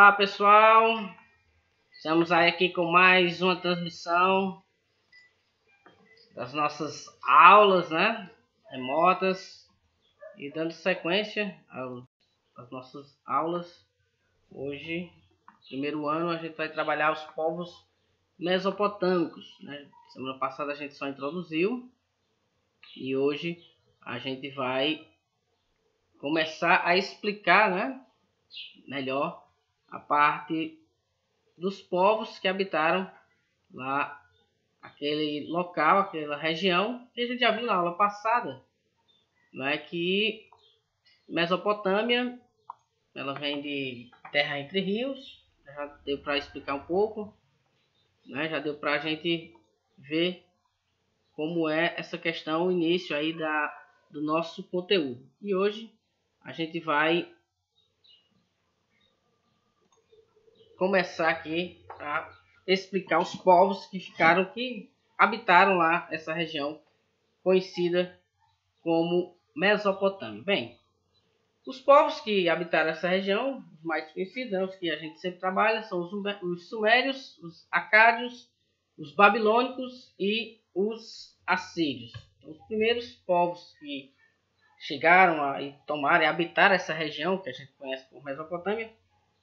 Olá pessoal, estamos aí aqui com mais uma transmissão das nossas aulas, remotas, e dando sequência às nossas aulas. Hoje, primeiro ano, a gente vai trabalhar os povos mesopotâmicos, Semana passada a gente só introduziu e hoje a gente vai começar a explicar, melhor a parte dos povos que habitaram lá aquele local, aquela região que a gente já viu na aula passada, que Mesopotâmia, ela vem de terra entre rios. Já deu para explicar um pouco, já deu para a gente ver como é essa questão, o início aí do nosso conteúdo. E hoje a gente vai começar aqui a explicar os povos que habitaram lá essa região conhecida como Mesopotâmia. Bem, os povos que habitaram essa região, os mais conhecidos, os que a gente sempre trabalha, são os sumérios, os acádios, os babilônicos e os assírios. Então, os primeiros povos que chegaram a tomar e habitar essa região que a gente conhece como Mesopotâmia,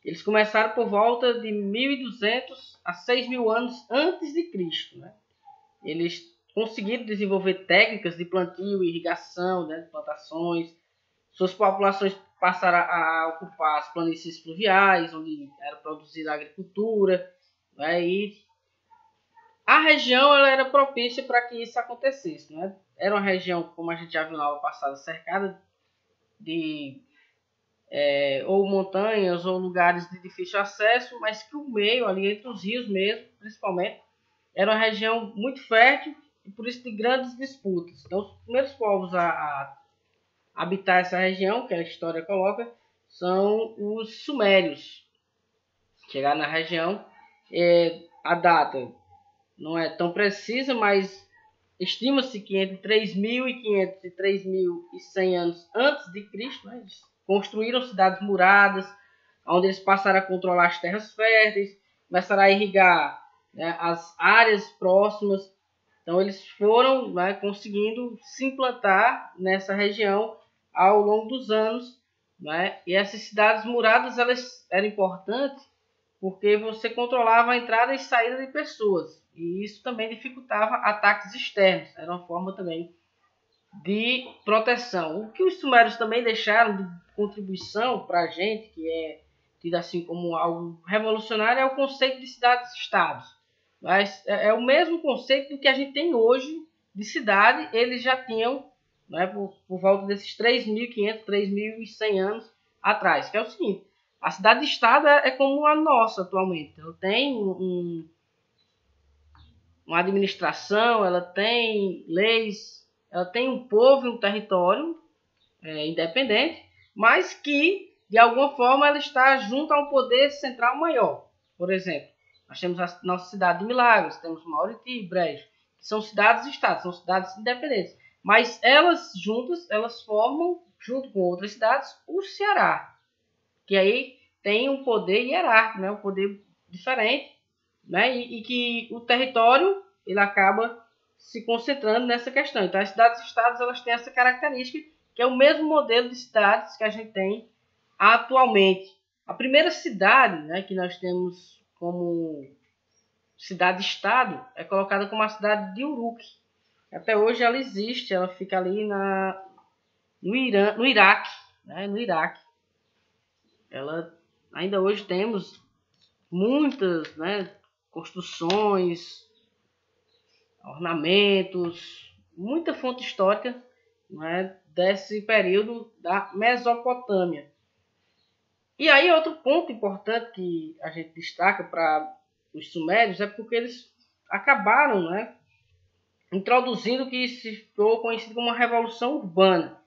eles começaram por volta de 1200 a 6000 anos antes de Cristo. Eles conseguiram desenvolver técnicas de plantio e irrigação, de plantações. Suas populações passaram a ocupar as planícies fluviais, onde era produzida a agricultura. E a região ela era propícia para que isso acontecesse. Era uma região, como a gente já viu na aula passada, cercada de ou montanhas ou lugares de difícil acesso, mas que o meio ali entre os rios mesmo, principalmente, era uma região muito fértil e por isso de grandes disputas. Então os primeiros povos a habitar essa região, que a história coloca, são os sumérios. Chegaram na região, a data não é tão precisa, mas estima-se que entre 3.500 e 3.100 anos antes de Cristo, eles construíram cidades muradas, onde eles passaram a controlar as terras férteis, começaram a irrigar as áreas próximas. Então eles foram conseguindo se implantar nessa região ao longo dos anos. E essas cidades muradas elas eram importantes porque você controlava a entrada e saída de pessoas. E isso também dificultava ataques externos. Era uma forma também de proteção. O que os sumérios também deixaram de contribuição para a gente, que é tido assim como algo revolucionário, é o conceito de cidades-estados. Mas é o mesmo conceito do que a gente tem hoje de cidade. Eles já tinham por volta desses 3.500, 3.100 anos atrás. Que é o seguinte: a cidade-estado é como a nossa atualmente. Ela tem uma administração, ela tem leis, ela tem um povo e um território independente, mas que, de alguma forma, ela está junto a um poder central maior. Por exemplo, nós temos a nossa cidade de Milagres, temos Mauriti e Brejo, que são cidades-estados, são cidades independentes. Mas elas juntas, elas formam, junto com outras cidades, o Ceará, que aí tem um poder hierárquico, um poder diferente, e que o território ele acaba se concentrando nessa questão. Então as cidades-estados elas têm essa característica, que é o mesmo modelo de cidades que a gente tem atualmente. A primeira cidade que nós temos como cidade-estado é colocada como a cidade de Uruk. Até hoje ela existe, ela fica ali no Iraque. No Iraque. Ela, ainda hoje temos muitas construções, ornamentos, muita fonte histórica desse período da Mesopotâmia. E aí outro ponto importante que a gente destaca para os sumérios é porque eles acabaram introduzindo o que se ficou conhecido como uma revolução urbana.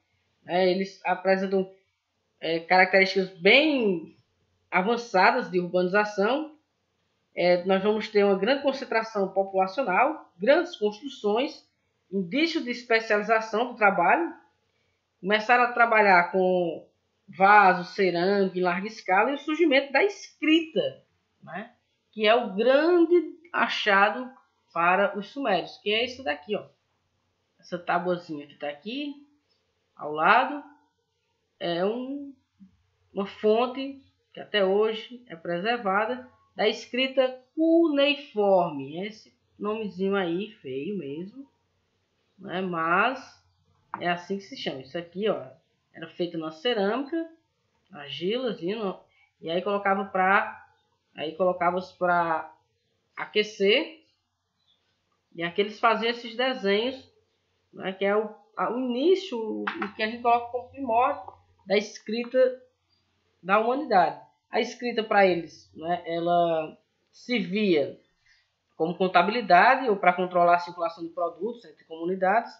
Eles apresentam características bem avançadas de urbanização. Nós vamos ter uma grande concentração populacional, grandes construções, indícios de especialização do trabalho. Começaram a trabalhar com vasos, cerâmica em larga escala, e o surgimento da escrita, né? Que é o grande achado para os sumérios, que é isso daqui, ó. Essa tabuazinha que está aqui ao lado é uma fonte que até hoje é preservada da escrita cuneiforme. Esse nomezinho aí, feio mesmo, né? Mas é assim que se chama. Isso aqui, ó, era feito na cerâmica, argilazinha, e aí colocava para aquecer, e aqui eles faziam esses desenhos, né, que é o início, o que a gente coloca como primórdio da escrita da humanidade. A escrita para eles, né, ela se via como contabilidade ou para controlar a circulação de produtos entre comunidades,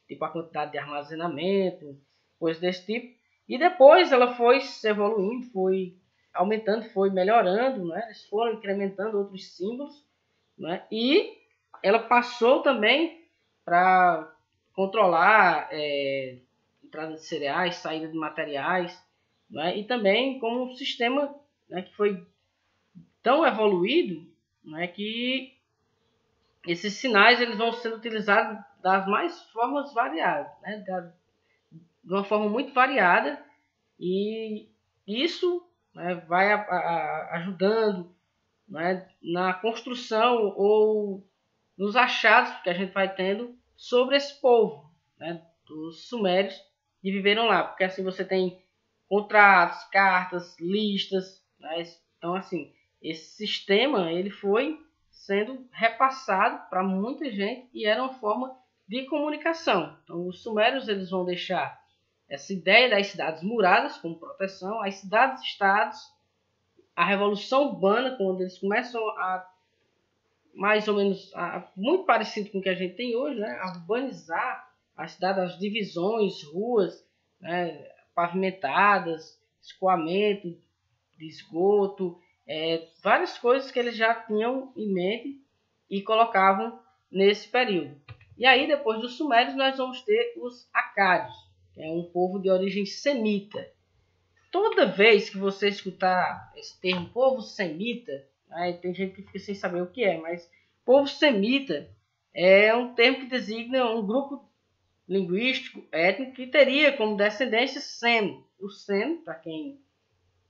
tipo a quantidade de armazenamento, coisas desse tipo. E depois ela foi se evoluindo, foi aumentando, foi melhorando, né? Eles foram incrementando outros símbolos, né? E ela passou também para controlar entrada de cereais, saída de materiais, né? E também como um sistema, né, que foi tão evoluído, né, que esses sinais eles vão sendo utilizados das mais formas variadas, né? De uma forma muito variada, e isso, né, vai ajudando, né, na construção ou nos achados que a gente vai tendo sobre esse povo, né, dos sumérios que viveram lá, porque assim você tem contratos, cartas, listas, né? Então assim, esse sistema ele foi sendo repassado para muita gente e era uma forma de comunicação. Então os sumérios eles vão deixar essa ideia das cidades muradas como proteção, as cidades-estados, a revolução urbana, quando eles começam a mais ou menos muito parecido com o que a gente tem hoje, né? A urbanizar a cidade, as divisões, ruas, né, pavimentadas, escoamento de esgoto, várias coisas que eles já tinham em mente e colocavam nesse período. E aí, depois dos sumérios, nós vamos ter os acádios, que é um povo de origem semita. Toda vez que você escutar esse termo povo semita, né, tem gente que fica sem saber o que é, mas povo semita é um termo que designa um grupo linguístico, étnico, que teria como descendência Sem. O Sem, para quem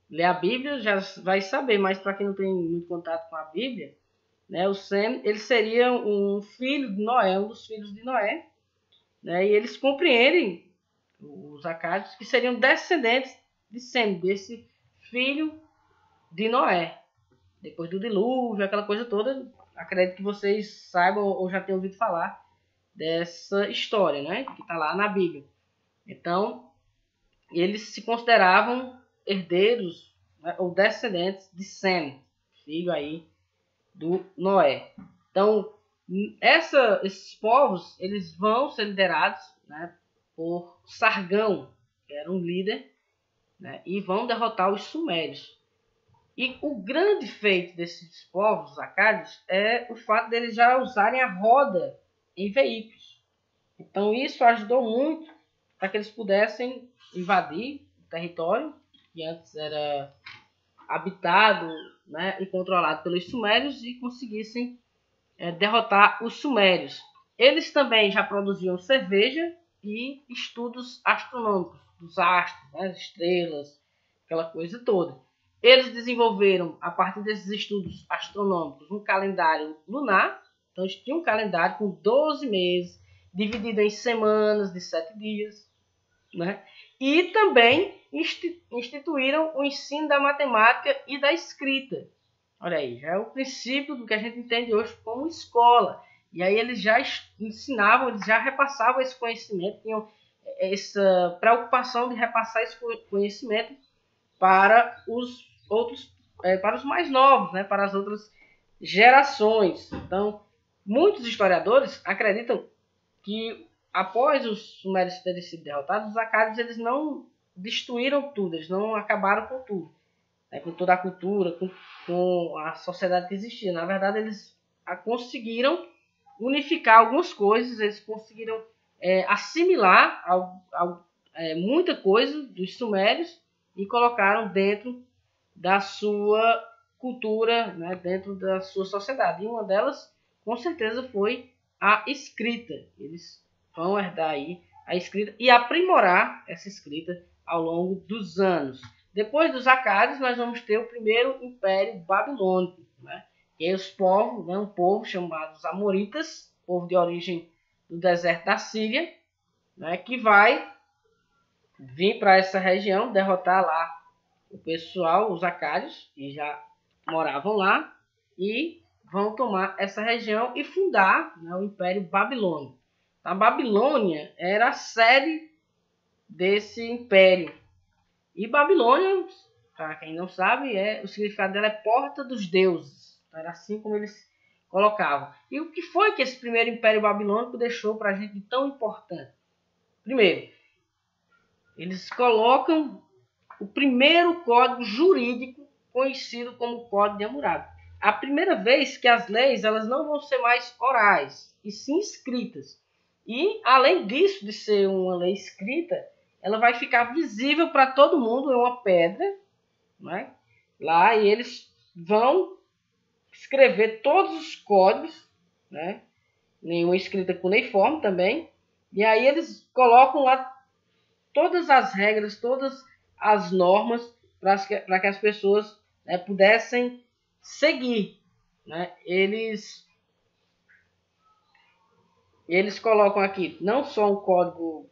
lê a Bíblia, já vai saber, mas para quem não tem muito contato com a Bíblia, né, o Sem, ele seria um filho de Noé, um dos filhos de Noé, né, e eles compreendem, os acádios, que seriam descendentes de Sem, desse filho de Noé. Depois do dilúvio, aquela coisa toda, acredito que vocês saibam ou já tenham ouvido falar dessa história, né, que está lá na Bíblia. Então, eles se consideravam herdeiros, né, ou descendentes de Sem, filho aí do Noé. Então, esses povos eles vão ser liderados, né, por Sargão, que era um líder, né, e vão derrotar os sumérios. E o grande feito desses povos acádios é o fato deles já usarem a roda em veículos. Então isso ajudou muito para que eles pudessem invadir o território que antes era habitado, né, e controlado pelos sumérios, e conseguissem derrotar os sumérios. Eles também já produziam cerveja e estudos astronômicos dos astros, né, as estrelas, aquela coisa toda. Eles desenvolveram, a partir desses estudos astronômicos, um calendário lunar. Então, eles tinham um calendário com 12 meses, dividido em semanas de 7 dias. Né? E também instituíram o ensino da matemática e da escrita. Olha aí, já é o princípio do que a gente entende hoje como escola. E aí eles já ensinavam, eles já repassavam esse conhecimento, tinham essa preocupação de repassar esse conhecimento para os outros, para os mais novos, né, para as outras gerações. Então, muitos historiadores acreditam que após os sumérios terem sido derrotados, os acádios eles não destruíram tudo, eles não acabaram com tudo, né, com toda a cultura, com a sociedade que existia. Na verdade, eles conseguiram unificar algumas coisas, eles conseguiram assimilar muita coisa dos sumérios, e colocaram dentro da sua cultura, né, dentro da sua sociedade. E uma delas, com certeza, foi a escrita. Eles vão herdar aí a escrita e aprimorar essa escrita ao longo dos anos. Depois dos Acádios, nós vamos ter o primeiro Império Babilônico, né? E aí os povos, né, um povo chamado os Amoritas, povo de origem do deserto da Síria, né, que vai vir para essa região, derrotar lá o pessoal, os Acádios, que já moravam lá, e vão tomar essa região e fundar, né, o Império Babilônico. A Babilônia era a sede desse império. E Babilônia, para quem não sabe, o significado dela é porta dos deuses. Era assim como eles colocavam. E o que foi que esse primeiro Império Babilônico deixou para a gente de tão importante? Primeiro, eles colocam o primeiro código jurídico conhecido como Código de Hammurabi. A primeira vez que as leis elas não vão ser mais orais, e sim escritas. E, além disso, de ser uma lei escrita, ela vai ficar visível para todo mundo em uma pedra, né? Lá, e eles vão escrever todos os códigos, né? Nenhuma escrita cuneiforme também. E aí eles colocam lá todas as regras, todas as normas para que as pessoas, né, pudessem seguir, né? Eles colocam aqui não só um código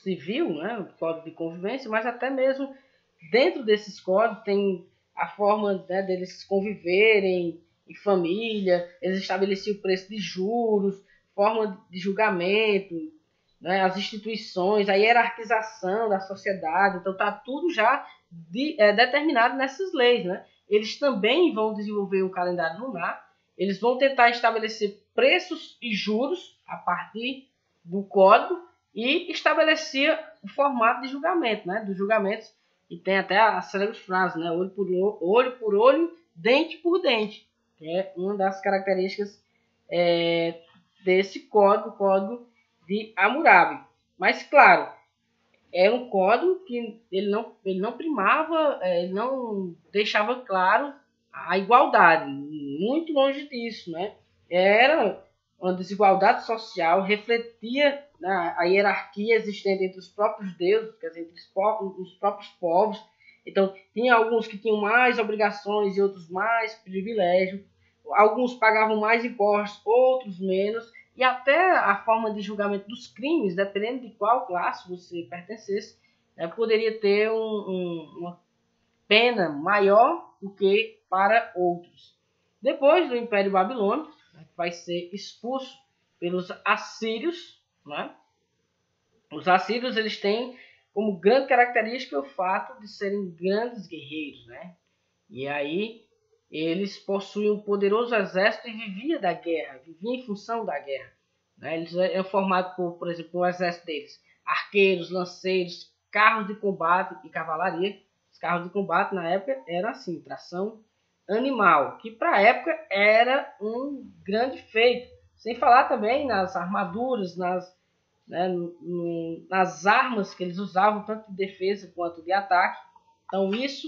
civil, né, um código de convivência, mas até mesmo dentro desses códigos tem a forma, né, deles conviverem em família, eles estabeleciam o preço de juros, forma de julgamento, né, as instituições, a hierarquização da sociedade. Então está tudo já determinado nessas leis, né? Eles também vão desenvolver um calendário lunar, eles vão tentar estabelecer preços e juros a partir do código e estabelecia o formato de julgamento, né? Dos julgamentos, e tem até a célebre frase, né? Olho por olho, dente por dente, que é uma das características desse código de Hammurabi. Mas, claro, é um código que ele não primava, ele não deixava claro a igualdade, muito longe disso, né? Era uma desigualdade social, refletia, né, a hierarquia existente entre os próprios deuses, quer dizer, entre os próprios povos. Então, tinha alguns que tinham mais obrigações e outros mais privilégios. Alguns pagavam mais impostos, outros menos. E até a forma de julgamento dos crimes, dependendo de qual classe você pertencesse, poderia ter uma pena maior do que para outros. Depois do Império Babilônico, vai ser expulso pelos assírios, né? Os assírios eles têm como grande característica o fato de serem grandes guerreiros, né? E aí eles possuíam um poderoso exército e viviam da guerra, viviam em função da guerra, né? Eles eram formados por exemplo, o exército deles, arqueiros, lanceiros, carros de combate e cavalaria. Os carros de combate na época eram assim, tração animal, que para a época era um grande feito. Sem falar também nas armaduras, nas armas que eles usavam, tanto de defesa quanto de ataque. Então isso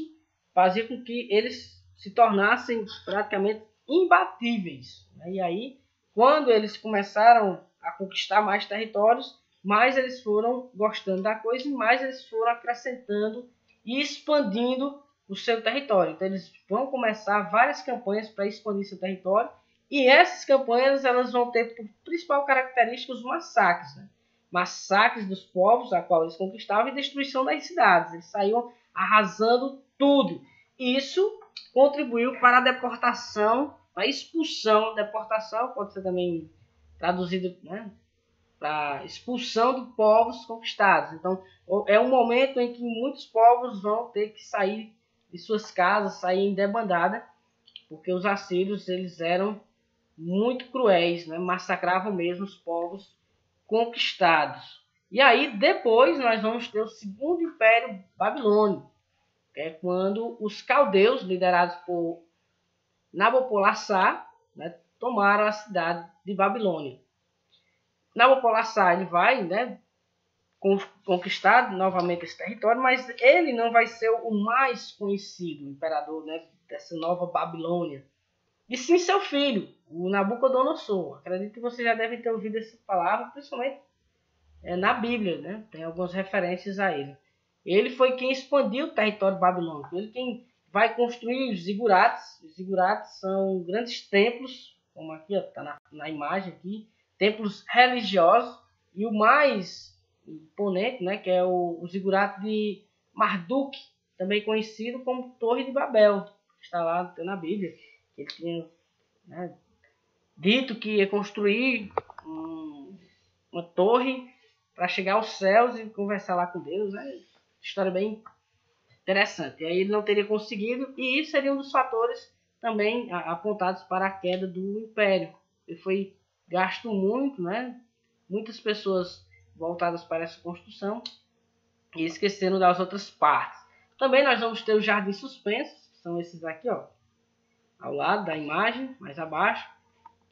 fazia com que eles se tornassem praticamente imbatíveis. E aí, quando eles começaram a conquistar mais territórios, mais eles foram gostando da coisa e mais eles foram acrescentando e expandindo o seu território. Então eles vão começar várias campanhas para expandir seu território, e essas campanhas elas vão ter por principal característica os massacres, né? Massacres dos povos a qual eles conquistavam e destruição das cidades. Eles saíam arrasando tudo. Isso contribuiu para a deportação, a expulsão. Deportação pode ser também traduzido, né, para expulsão de povos conquistados. Então é um momento em que muitos povos vão ter que sair de suas casas, sair em debandada, porque os assírios eles eram muito cruéis, né? Massacravam mesmo os povos conquistados. E aí depois nós vamos ter o segundo Império Babilônico, que é quando os caldeus, liderados por Nabopolassar, né, tomaram a cidade de Babilônia. Nabopolassar ele vai, né, conquistado novamente esse território, mas ele não vai ser o mais conhecido, o imperador, né, dessa nova Babilônia. E sim seu filho, o Nabucodonosor. Acredito que vocês já devem ter ouvido essa palavra, principalmente na Bíblia, né? Tem algumas referências a ele. Ele foi quem expandiu o território babilônico. Ele quem vai construir os zigurates. Os zigurates são grandes templos, como aqui está na imagem aqui, templos religiosos. E o mais imponente, né, que é o zigurate de Marduk, também conhecido como Torre de Babel, está lá na Bíblia. Ele tinha, né, dito que ia construir uma torre para chegar aos céus e conversar lá com Deus. História bem interessante. E aí ele não teria conseguido, e isso seria um dos fatores também apontados para a queda do Império. Ele foi gasto muito, né? Muitas pessoas voltadas para essa construção e esqueceram das outras partes. Também nós vamos ter os jardins suspensos, que são esses aqui, ó, ao lado da imagem, mais abaixo,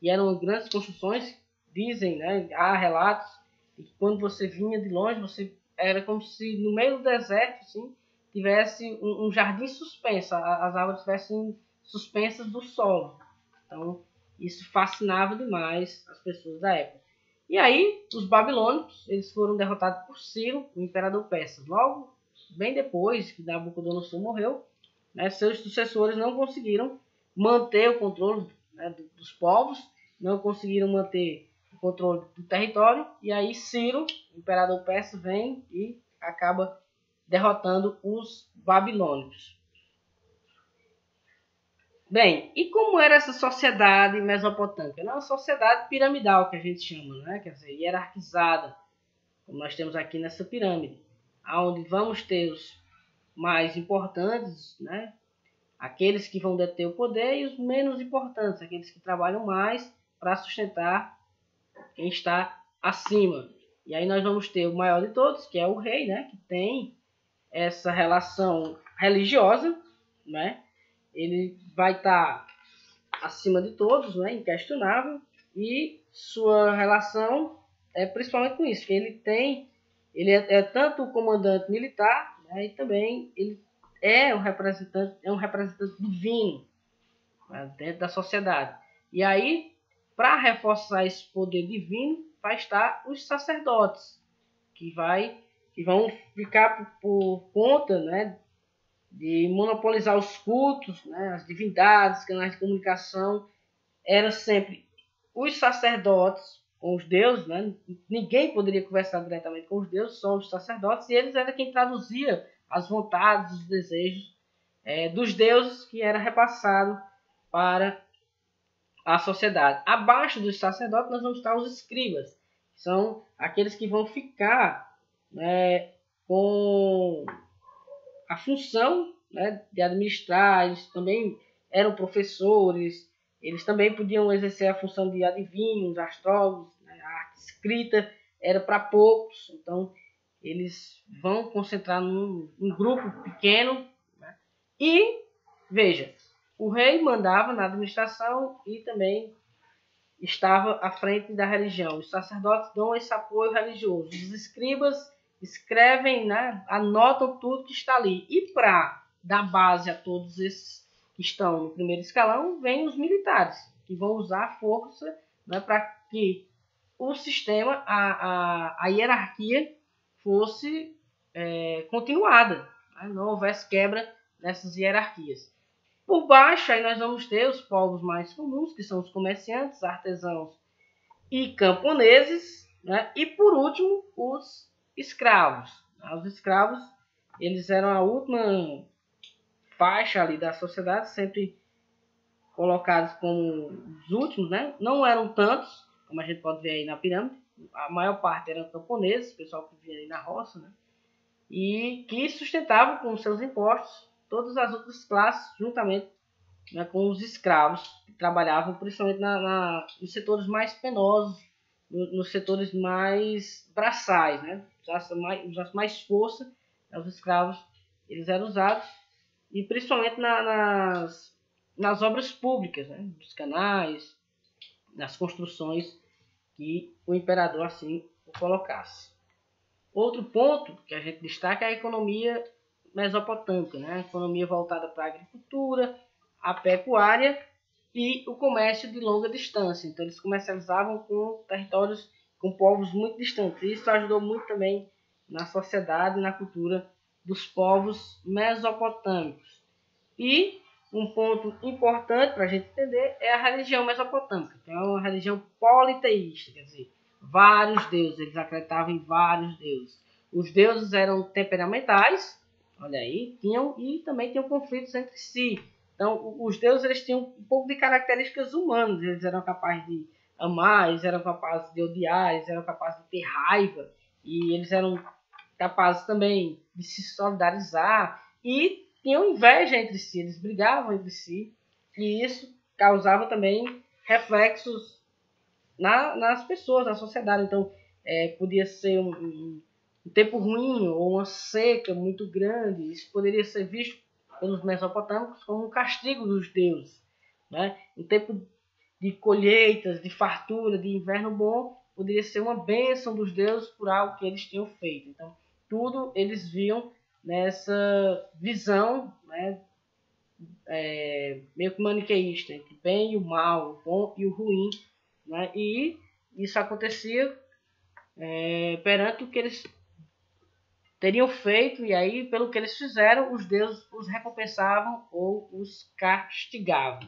que eram grandes construções. Dizem, né, há relatos de que quando você vinha de longe, você era como se no meio do deserto, assim, tivesse um jardim suspenso, as árvores estivessem suspensas do solo. Então, isso fascinava demais as pessoas da época. E aí, os babilônicos, eles foram derrotados por Ciro, o imperador persa. Logo, bem depois que Nabucodonosor morreu, né, seus sucessores não conseguiram manter o controle, né, dos povos, não conseguiram manter o controle do território, e aí Ciro, o imperador persa, vem e acaba derrotando os babilônicos. Bem, e como era essa sociedade mesopotâmica? Era uma sociedade piramidal, que a gente chama, né? Quer dizer, hierarquizada, como nós temos aqui nessa pirâmide, onde vamos ter os mais importantes, né? Aqueles que vão deter o poder, e os menos importantes, aqueles que trabalham mais para sustentar quem está acima. E aí nós vamos ter o maior de todos, que é o rei, né? Que tem essa relação religiosa, né? Ele vai estar acima de todos, né? Inquestionável, e sua relação é principalmente com isso, que ele é tanto o comandante militar, né? E também ele é um representante divino, né, dentro da sociedade. E aí, para reforçar esse poder divino, vai estar os sacerdotes, que vão ficar por conta, né, de monopolizar os cultos, né, as divindades, canais de comunicação. Era sempre os sacerdotes com os deuses, né? Ninguém poderia conversar diretamente com os deuses, só os sacerdotes, e eles eram quem traduzia as vontades, os desejos dos deuses, que era repassado para a sociedade. Abaixo dos sacerdotes nós vamos estar os escribas, que são aqueles que vão ficar, né, com a função, né, de administrar. Eles também eram professores, eles também podiam exercer a função de adivinhos, astrólogos, né? A arte escrita era para poucos, então eles vão concentrar num grupo pequeno, né? E, veja, o rei mandava na administração e também estava à frente da religião. Os sacerdotes dão esse apoio religioso. Os escribas escrevem, né, anotam tudo que está ali. E para dar base a todos esses que estão no primeiro escalão, vem os militares, que vão usar a força, né, para que o sistema, a hierarquia fosse continuada, né, não houvesse quebra nessas hierarquias. Por baixo, aí nós vamos ter os povos mais comuns, que são os comerciantes, artesãos e camponeses, né? E por último, os escravos. Os escravos, eles eram a última faixa ali da sociedade, sempre colocados como os últimos, né? Não eram tantos, como a gente pode ver aí na pirâmide. A maior parte eram camponeses, pessoal que vivia aí na roça, né? E que sustentavam com seus impostos todas as outras classes, juntamente, né, com os escravos, que trabalhavam principalmente nos setores mais penosos, nos setores mais braçais, né? Usasse mais força, né, os escravos eles eram usados, e principalmente nas obras públicas, né, nos canais, nas construções que o imperador assim o colocasse. Outro ponto que a gente destaca é a economia mesopotâmica, né? A economia voltada para a agricultura, a pecuária e o comércio de longa distância. Então eles comercializavam com territórios, com povos muito distantes. E isso ajudou muito também na sociedade e na cultura dos povos mesopotâmicos. E um ponto importante para a gente entender é a religião mesopotâmica, que é uma religião politeísta, quer dizer, vários deuses, eles acreditavam em vários deuses. Os deuses eram temperamentais, olha aí, e também tinham conflitos entre si. Então, os deuses eles tinham um pouco de características humanas, eles eram capazes de amar, eles eram capazes de odiar, eles eram capazes de ter raiva, e eles eram capazes também de se solidarizar, e tinham inveja entre si, eles brigavam entre si, e isso causava também reflexos nas pessoas, na sociedade. Então, podia ser um tempo ruim ou uma seca muito grande. Isso poderia ser visto pelos mesopotâmicos como um castigo dos deuses, né? Um tempo de colheitas, de fartura, de inverno bom, poderia ser uma bênção dos deuses por algo que eles tinham feito. Então, tudo eles viam nessa visão, né, meio que maniqueísta, entre bem e o mal, o bom e o ruim, né? E isso acontecia perante o que eles teriam feito, e aí, pelo que eles fizeram, os deuses os recompensavam ou os castigavam,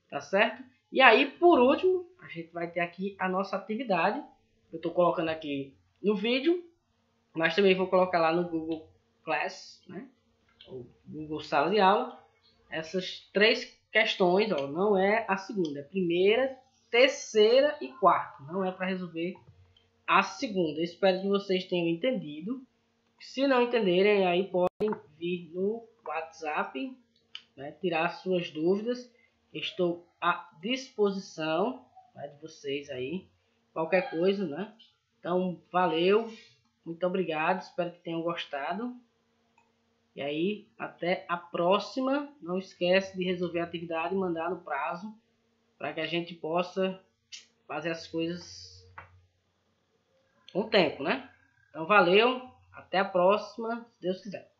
tá certo? E aí, por último, a gente vai ter aqui a nossa atividade. Eu estou colocando aqui no vídeo, mas também vou colocar lá no Google Class, né? O Google Sala de Aula, essas 3 questões, ó, não é a segunda, é a primeira, terceira e quarta, não é para resolver a segunda. Eu espero que vocês tenham entendido. Se não entenderem, aí podem vir no WhatsApp, né, tirar suas dúvidas. Estou à disposição, né, de vocês aí, qualquer coisa, né? Então, valeu, muito obrigado, espero que tenham gostado. E aí, até a próxima. Não esquece de resolver a atividade e mandar no prazo, para que a gente possa fazer as coisas com tempo, né? Então, valeu. Até a próxima, se Deus quiser.